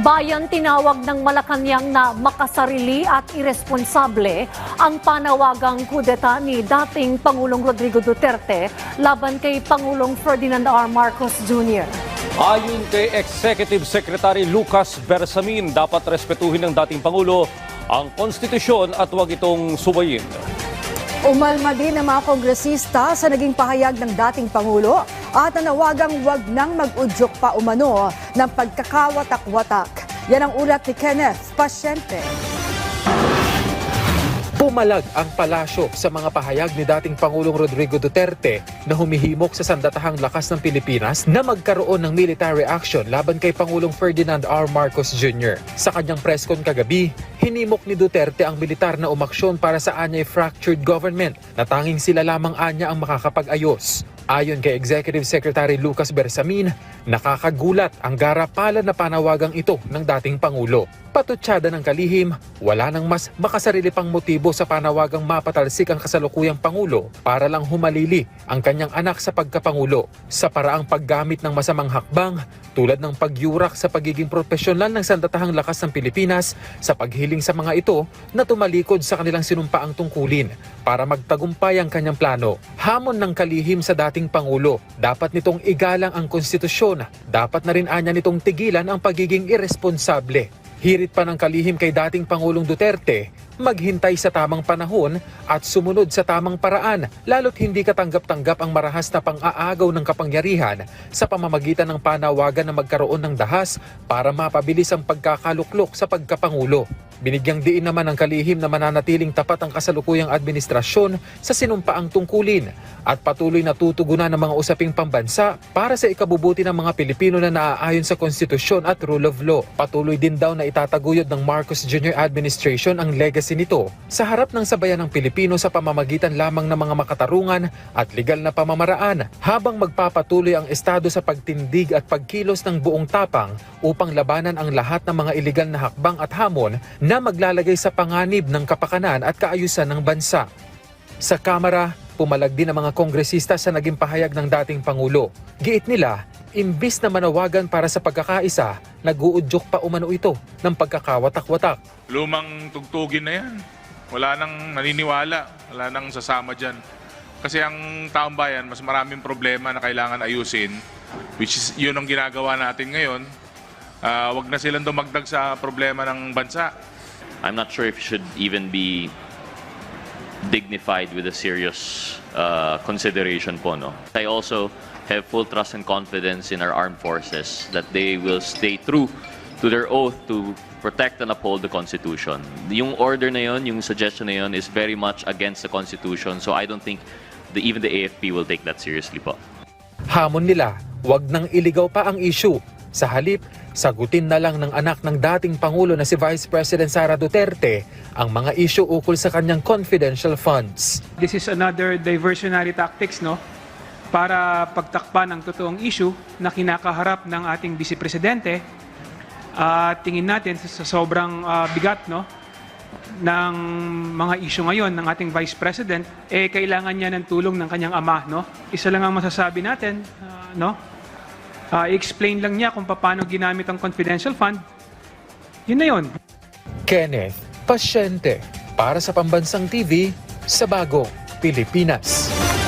Bayan tinawag ng Malacanang na makasarili at iresponsable ang panawagang kudeta ni dating Pangulong Rodrigo Duterte laban kay Pangulong Ferdinand R. Marcos Jr. Ayon kay Executive Secretary Lucas Bersamin, dapat respetuhin ng dating Pangulo ang konstitusyon at huwag itong subayin. Umalma din ang mga kongresista sa naging pahayag ng dating Pangulo at nanawagang wag nang mag-udyok pa umano ng pagkakawatak-watak. Yan ang ulat ni Kenneth Pasyente. Pumalag ang palasyo sa mga pahayag ni dating Pangulong Rodrigo Duterte na humihimok sa sandatahang lakas ng Pilipinas na magkaroon ng military action laban kay Pangulong Ferdinand R. Marcos Jr. Sa kanyang press con kagabi, hinimok ni Duterte ang militar na umaksyon para sa anyay fractured government na tanging sila lamang anya ang makakapag-ayos. Ayon kay Executive Secretary Lucas Bersamin, nakakagulat ang garapalan na panawagang ito ng dating Pangulo. Patutsada ng kalihim, wala nang mas makasarili pang motibo sa panawagang mapatalsik ang kasalukuyang Pangulo para lang humalili ang kanyang anak sa pagkapangulo sa paraang paggamit ng masamang hakbang tulad ng pagyurak sa pagiging profesional ng sandatahang lakas ng Pilipinas sa paghiling sa mga ito na tumalikod sa kanilang sinumpaang tungkulin para magtagumpay ang kanyang plano. Hamon ng kalihim sa dating Pangulo, dapat nitong igalang ang konstitusyon, dapat na rin anya nitong tigilan ang pagiging irresponsable. Hirit pa ng kalihim kay dating Pangulong Duterte, maghintay sa tamang panahon at sumunod sa tamang paraan, lalo't hindi katanggap-tanggap ang marahas na pang-aagaw ng kapangyarihan sa pamamagitan ng panawagan na magkaroon ng dahas para mapabilis ang pagkakaluklok sa pagkapangulo. Binigyang diin naman ng kalihim na mananatiling tapat ang kasalukuyang administrasyon sa sinumpaang tungkulin at patuloy na tutugunan ng mga usaping pambansa para sa ikabubuti ng mga Pilipino na naaayon sa konstitusyon at rule of law. Patuloy din daw na itataguyod ng Marcos Jr. administration ang legacy nito sa harap ng sabayan ng Pilipino sa pamamagitan lamang ng mga makatarungan at legal na pamamaraan habang magpapatuloy ang Estado sa pagtindig at pagkilos ng buong tapang upang labanan ang lahat ng mga iligal na hakbang at hamon na maglalagay sa panganib ng kapakanan at kaayusan ng bansa. Sa Kamara, pumalag din ang mga kongresista sa naging pahayag ng dating Pangulo. Giit nila, imbis na manawagan para sa pagkakaisa, nag-uudyok pa umano ito ng pagkakawatak-watak. Lumang tugtugin na yan. Wala nang naniniwala, wala nang sasama dyan. Kasi ang taong bayan, mas maraming problema na kailangan ayusin, which is yun ang ginagawa natin ngayon. Wag na silang dumagdag sa problema ng bansa. I'm not sure if it should even be dignified with a serious consideration po, no? I also have full trust and confidence in our armed forces that they will stay true to their oath to protect and uphold the Constitution. Yung order na yun, yung suggestion na yun is very much against the Constitution, so I don't think even the AFP will take that seriously po. Hamon nila, wag nang iligaw pa ang issue. Sa halip, sagutin na lang ng anak ng dating Pangulo na si Vice President Sara Duterte ang mga issue ukol sa kanyang confidential funds. This is another diversionary tactics, no? Para pagtakpan ang totoong issue na kinakaharap ng ating Vice Presidente. Tingin natin sa sobrang bigat, no, ng mga issue ngayon ng ating Vice President, kailangan niya ng tulong ng kanyang ama, no? Isa lang ang masasabi natin, no? I-explain lang niya kung paano ginamit ang confidential fund. Yun na yun. Kenneth Pasyente para sa Pambansang TV sa Bagong Pilipinas.